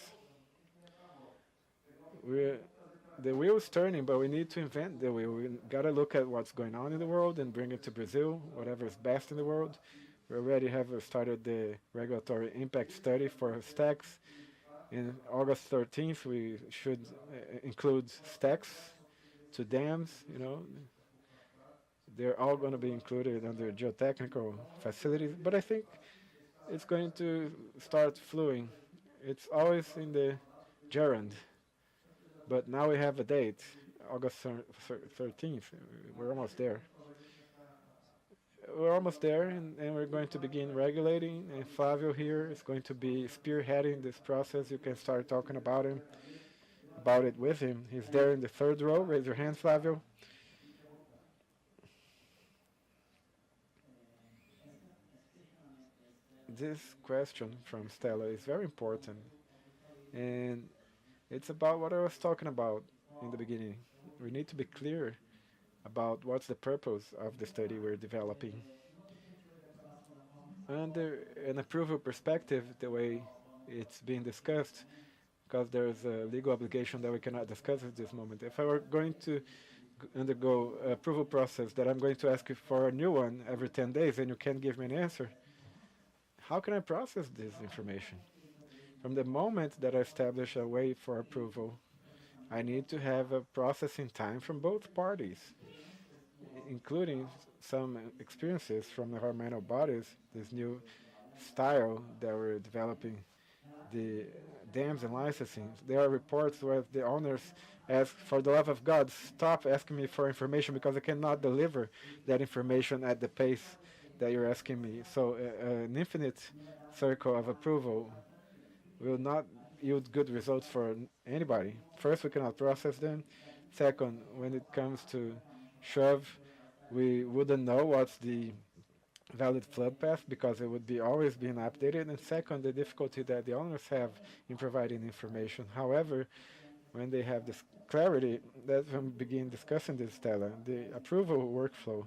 The wheel is turning, but we need to invent the wheel. We got to look at what's going on in the world and bring it to Brazil, whatever is best in the world. We already have started the regulatory impact study for stacks. In August 13th, we should include stacks to dams, They're all going to be included under geotechnical facilities, but I think it's going to start flowing. It's always in the gerund, but now we have a date, August 13th. We're almost there. We're almost there, and we're going to begin regulating, and Flavio here is going to be spearheading this process. You can start talking about it with him. He's there in the third row. Raise your hand, Flavio. This question from Stella is very important, and it's about what I was talking about in the beginning. We need to be clear about what's the purpose of the study we're developing. Under an approval perspective, the way it's being discussed, because there's a legal obligation that we cannot discuss at this moment. If I were going to undergo an approval process that I'm going to ask you for a new one every 10 days and you can't give me an answer, how can I process this information? From the moment that I establish a way for approval, I need to have a processing time from both parties, including some experiences from the environmental bodies, this new style that we're developing, the dams and licensing. There are reports where the owners ask, for the love of God, stop asking me for information because I cannot deliver that information at the pace that you're asking me. So an infinite circle of approval will not yield good results for anybody. First, we cannot process them. Second, when it comes to shove, we wouldn't know what's the valid flood path because it would be always being updated, and second, the difficulty that the owners have in providing information. However, when they have this clarity, that's when we begin discussing this, Stella, the approval workflow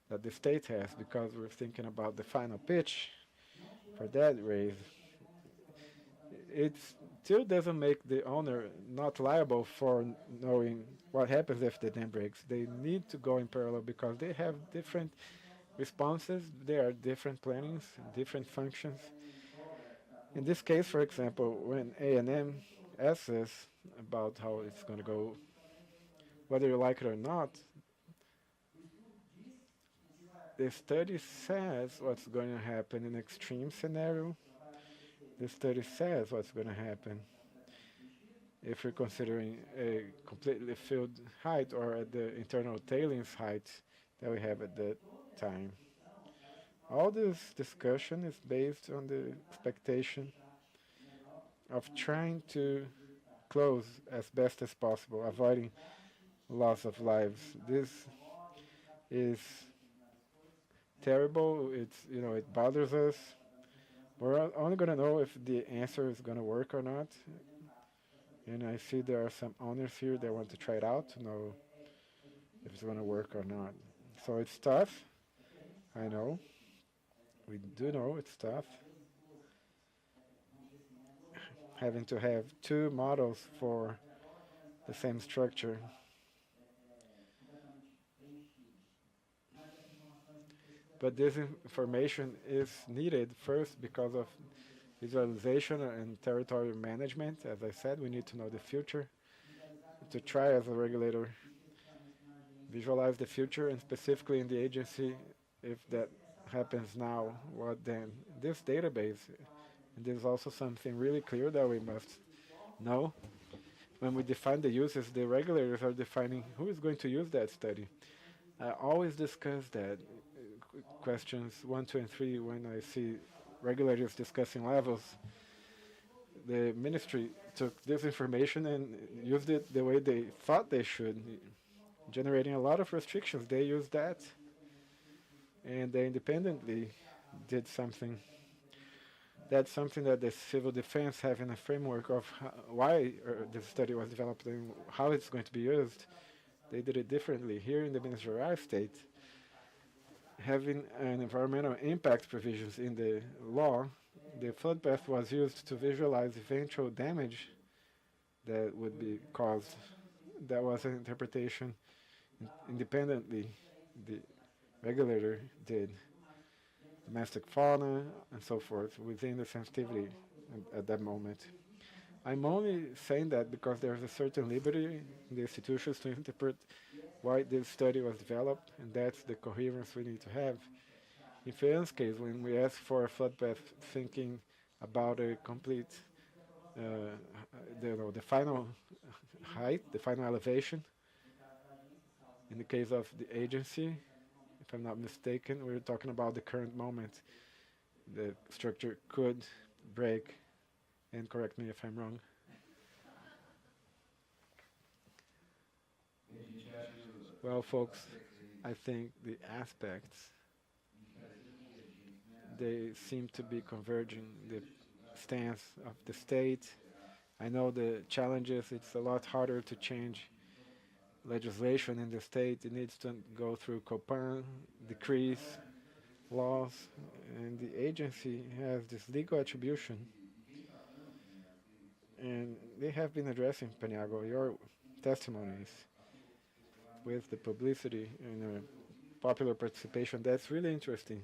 that the state has, because we're thinking about the final pitch for that raise. It still doesn't make the owner not liable for knowing what happens if the dam breaks. They need to go in parallel because they have different responses, there are different plannings, different functions. In this case, for example, when ANM asks us about how it's going to go, whether you like it or not, the study says what's going to happen in extreme scenario. The study says what's going to happen if we're considering a completely filled height or at the internal tailings height that we have at that time. All this discussion is based on the expectation of trying to close as best as possible, avoiding loss of lives. This is terrible. It bothers us. We're only going to know if the answer is going to work or not. And I see there are some owners here that want to try it out to know if it's going to work or not. So it's tough. I know. We do know it's tough. Having to have two models for the same structure. But this information is needed first because of visualization and territory management. As I said, we need to know the future to try as a regulator visualize the future, and specifically in the agency, if that happens now, what then? This database, and there's also something really clear that we must know. When we define the uses, the regulators are defining who is going to use that study. I always discuss that, questions 1, 2, and 3, when I see regulators discussing levels. The ministry took this information and used it the way they thought they should, generating a lot of restrictions. They used that, and they independently did something. That's something that the civil defense have in a framework of why this study was developed and how it's going to be used. They did it differently. Here in the ministerial state, having an environmental impact provisions in the law, the flood path was used to visualize eventual damage that would be caused. That was an interpretation independently the regulator did. Domestic fauna and so forth within the sensitivity at that moment. I'm only saying that because there's a certain liberty in the institutions to interpret why this study was developed, and that's the coherence we need to have. In FEAM's case, when we ask for a flood path thinking about a complete, the final height, the final elevation, in the case of the agency, if I'm not mistaken, we're talking about the current moment. The structure could break, and correct me if I'm wrong. Well, folks, I think the aspects, they seem to be converging. The stance of the state. I know the challenges, it's a lot harder to change legislation in the state. It needs to go through COPAN, decrees, laws, and the agency has this legal attribution. And they have been addressing, Paniago, your testimonies with the publicity and popular participation. That's really interesting.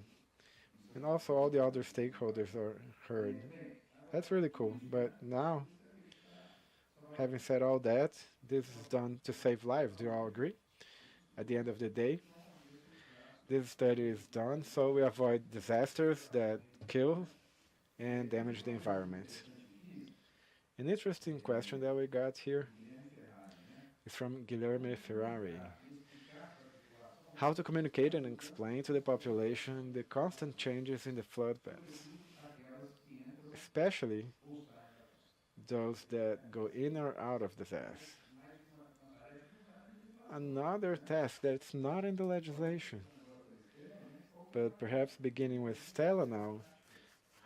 And also all the other stakeholders are heard. That's really cool. But now, having said all that, this is done to save lives. Do you all agree? At the end of the day, this study is done so we avoid disasters that kill and damage the environment. An interesting question that we got here is from Guilherme Ferrari. How to communicate and explain to the population the constant changes in the flood paths, especially those that go in or out of the path. Another task that's not in the legislation. But perhaps beginning with Stella now,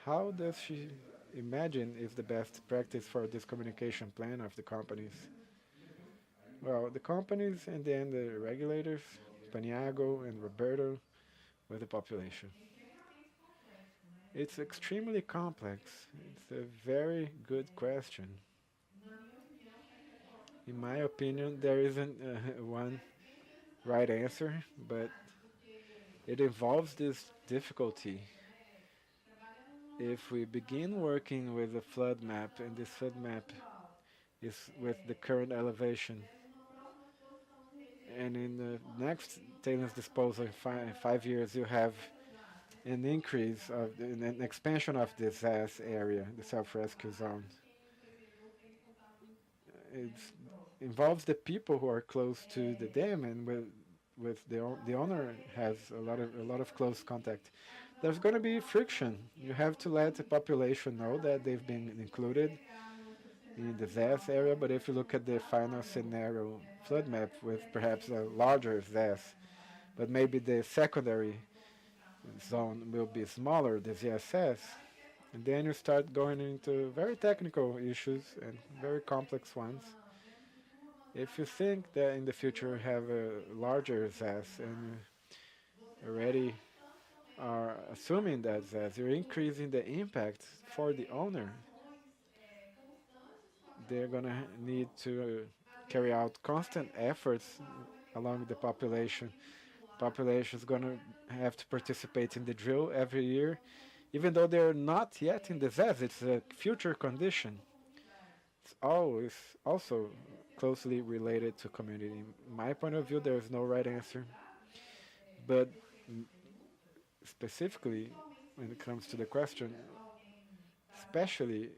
how does she imagine is the best practice for this communication plan of the companies? Well, the companies and then the regulators, Paniago and Roberto, with the population. It's extremely complex. It's a very good question. In my opinion, there isn't one right answer, but it involves this difficulty. If we begin working with a flood map, and this flood map is with the current elevation, and in the next tailings disposal in 5 years, you have an increase of an expansion of this ZAS area, the self-rescue zone. It involves the people who are close to the dam, and with the owner has a lot of close contact. There's going to be friction. You have to let the population know that they've been included in the ZAS area, but if you look at the final scenario flood map with perhaps a larger ZAS, but maybe the secondary zone will be smaller, the ZSS, and then you start going into very technical issues and very complex ones. If you think that in the future you have a larger ZAS and you already are assuming that ZAS, you're increasing the impact for the owner. They're going to need to carry out constant efforts along the population. Population is going to have to participate in the drill every year, even though they're not yet in the ZAS. It's a future condition. It's always also closely related to community. In my point of view, there is no right answer. But specifically, when it comes to the question, especially,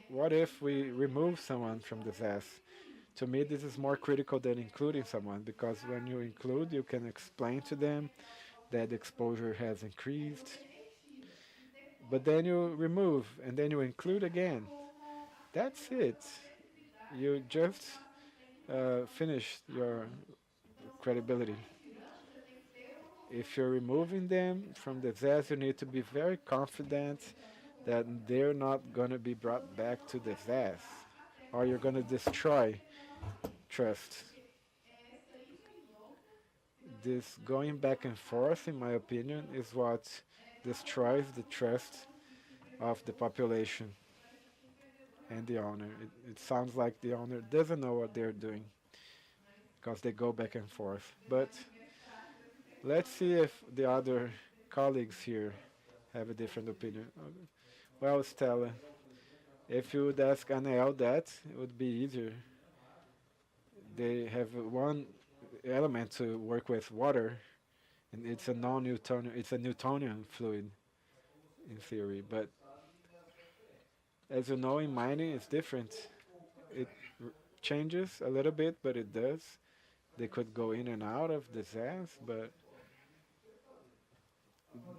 what if we remove someone from the ZAS? To me, this is more critical than including someone, because when you include, you can explain to them that the exposure has increased. But then you remove, and then you include again. That's it. You just finished your credibility. If you're removing them from the ZAS, you need to be very confident that they're not going to be brought back to the ZAS, or you're going to destroy trust. This going back and forth, in my opinion, is what destroys the trust of the population and the owner. It sounds like the owner doesn't know what they're doing because they go back and forth. But let's see if the other colleagues here have a different opinion. Well, Stella, if you would ask Anel that, it would be easier. They have one element to work with, water, and it's a non-Newtonian, it's a Newtonian fluid in theory, but as you know, in mining it's different. It changes a little bit, but it does. They could go in and out of the ZAS, but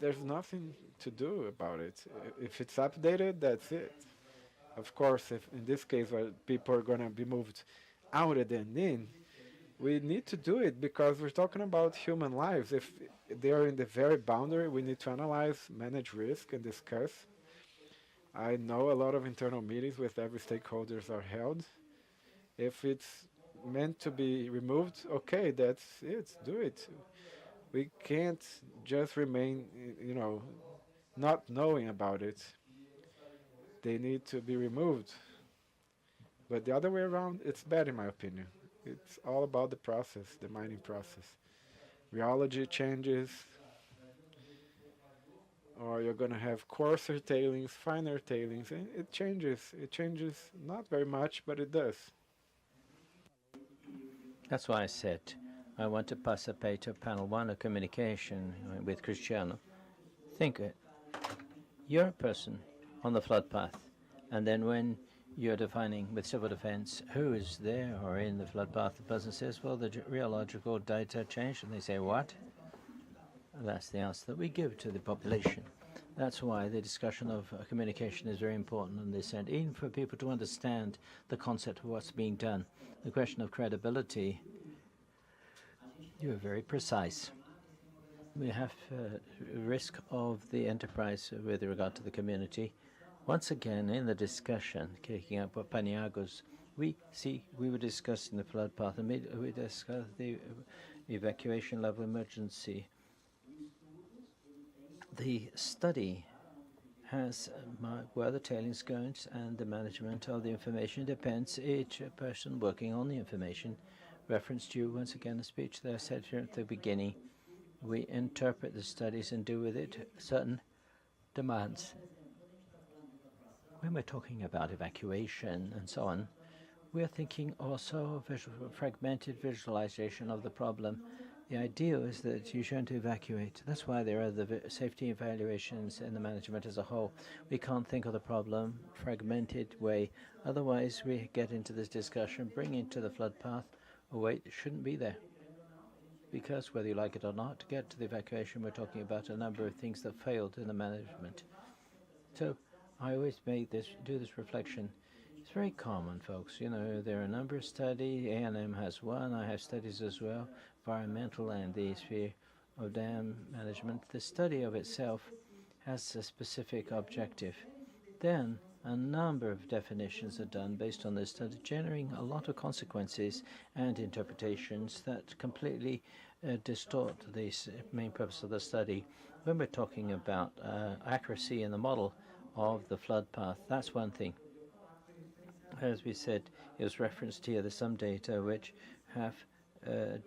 there's nothing to do about it. If it's updated, that's it. Of course, if in this case where people are going to be moved out and then in, we need to do it because we're talking about human lives. If they are in the very boundary, we need to analyze, manage risk, and discuss. I know a lot of internal meetings with every stakeholders are held. If it's meant to be removed, okay, that's it, do it. We can't just remain, not knowing about it. They need to be removed. But the other way around, it's bad in my opinion. It's all about the process, the mining process. Rheology changes, or you're going to have coarser tailings, finer tailings, and it changes. It changes not very much, but it does. That's why I said I want to participate to panel one of communication with Cristiano. Think it. You're a person on the flood path, and then when you're defining with civil defense who is there or in the flood path, the person says, well, the rheological data changed, and they say, what? And that's the answer that we give to the population. That's why the discussion of communication is very important on this end, even for people to understand the concept of what's being done. The question of credibility, you are very precise. we have risk of the enterprise with regard to the community. Once again, in the discussion, kicking up what Paniago's, we were discussing the flood path, and we discussed the evacuation level emergency. The study has where the tailings goes, and the management of the information depends each person working on the information. Reference to once again the speech that I said here at the beginning. We interpret the studies and do with it certain demands. When we're talking about evacuation and so on, we are thinking also of fragmented visualization of the problem. The idea is that you shouldn't evacuate. That's why there are the safety evaluations in the management as a whole. We can't think of the problem fragmented way. Otherwise, we get into this discussion, bring into the flood path a way that shouldn't be there. Because whether you like it or not, to get to the evacuation, we're talking about a number of things that failed in the management. So I always do this reflection. It's very common, folks. You know, there are a number of studies. ANM has one. I have studies as well, environmental and the sphere of dam management. The study of itself has a specific objective. Then a number of definitions are done based on this study, generating a lot of consequences and interpretations that completely distort the main purpose of the study. When we're talking about accuracy in the model of the flood path, that's one thing. As we said, it was referenced here, there's some data which have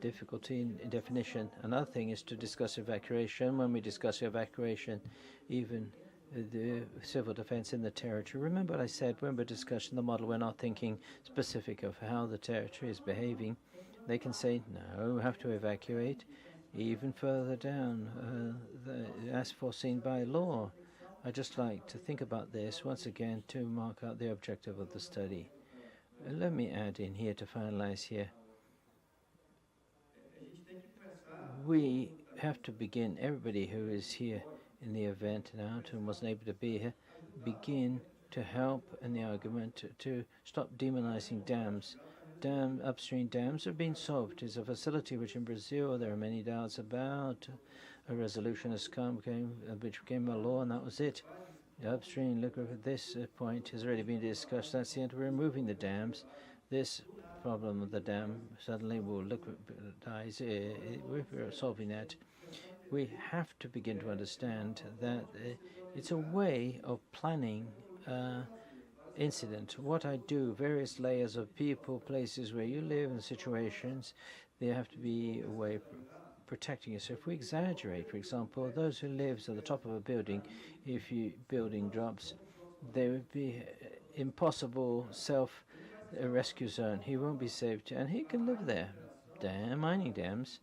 difficulty in definition. Another thing is to discuss evacuation. When we discuss evacuation, even the civil defense in the territory. Remember what I said, when we're discussing the model, we're not thinking specific of how the territory is behaving. They can say, no, we have to evacuate even further down, as foreseen by law. I'd just like to think about this once again to mark out the objective of the study. Let me add in here to finalize here. We have to begin, everybody who is here in the event now and wasn't able to be here, begin to help in the argument to stop demonizing dams. Upstream dams are being solved. It's a facility which in Brazil there are many doubts about. A resolution has come, which became a law, and that was it. The upstream, look at this point, has already been discussed. That's the end. We're removing the dams. This problem of the dam suddenly will liquidize. We're solving that. We have to begin to understand that it's a way of planning incident. What I do, various layers of people, places where you live, and situations, there have to be a way of protecting yourself. If we exaggerate, for example, those who live at the top of a building, if building drops, there would be impossible self-rescue zone. He won't be saved, and he can live there. Mining dams,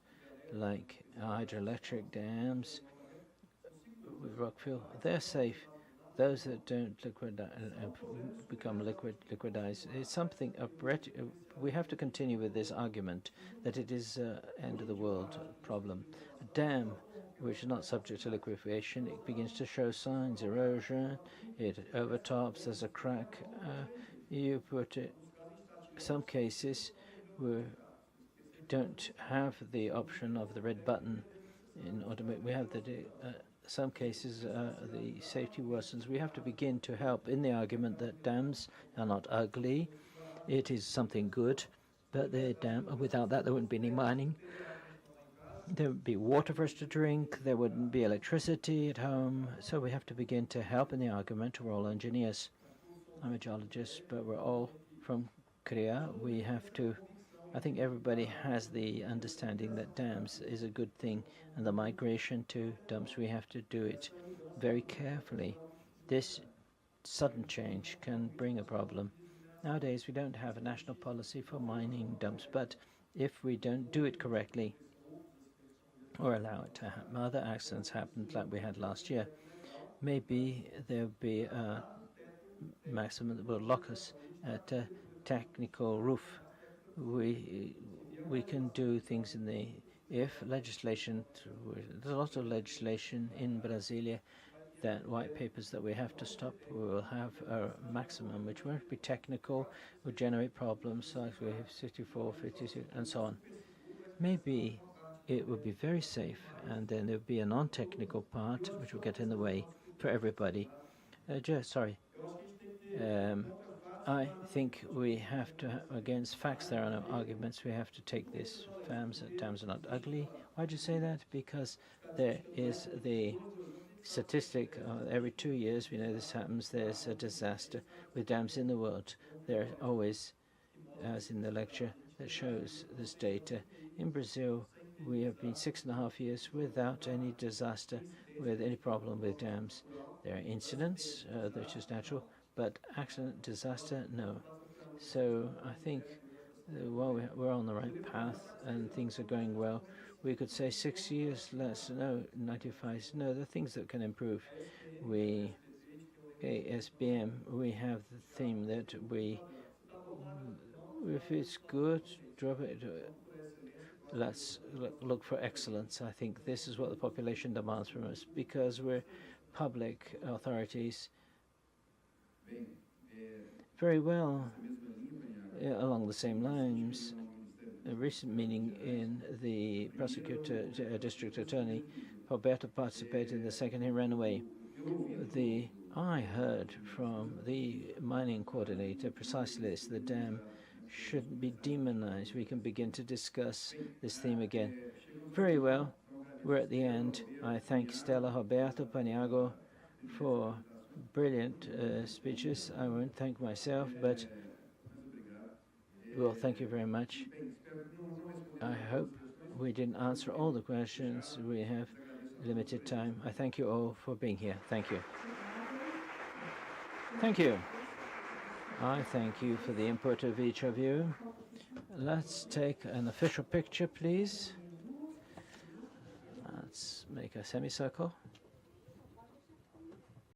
like hydroelectric dams with rockfill, they're safe. Those that don't become liquidized, it's something we have to continue with this argument that it is end of the world problem. A dam which is not subject to liquefaction, it begins to show signs, erosion, it overtops, there's a crack. You put it, some cases we don't have the option of the red button in order to we have the some cases the safety worsens. We have to begin to help in the argument that dams are not ugly. It is something good, but without that there wouldn't be any mining. There would be water for us to drink. There wouldn't be electricity at home. So we have to begin to help in the argument. We're all engineers. I'm a geologist, but we're all from Korea. We have to, I think everybody has the understanding that dams is a good thing, and the migration to dumps, we have to do it very carefully. This sudden change can bring a problem. Nowadays, we don't have a national policy for mining dumps, but if we don't do it correctly or allow it to happen, other accidents happened like we had last year. Maybe there'll be a maximum that will lock us at a technical roof. We can do things in the legislation. There's a lot of legislation in Brasileiro, that white papers that we have to stop. We will have a maximum which won't be technical, will generate problems like we have 54, 56, and so on. Maybe it would be very safe, and then there would be a non-technical part which will get in the way for everybody. I think we have to, against facts, there are no arguments. We have to take this. Dams are not ugly. Why do you say that? Because there is the statistic every 2 years, we know this happens, there's a disaster with dams in the world. There are always, as in the lecture, that shows this data. In Brazil, we have been 6.5 years without any disaster, with any problem with dams. There are incidents, which is natural, but accident, disaster, no. So I think while we're on the right path and things are going well, we could say 6 years less, no, 95, no, there are things that can improve. We, ASBM, we have the theme that if it's good, drop it. Let's look for excellence. I think this is what the population demands from us, because we're public authorities. Very well, along the same lines. A recent meeting in the district attorney, Roberto participated in the second, he ran away. I heard from the mining coordinator precisely this, the dam shouldn't be demonized. We can begin to discuss this theme again. Very well, we're at the end. I thank Stella, Roberto, Paniago for brilliant speeches. I won't thank myself, but well, thank you very much. I hope we didn't answer all the questions. We have limited time. I thank you all for being here. Thank you. Thank you. I thank you for the input of each of you. Let's take an official picture, please. Let's make a semicircle.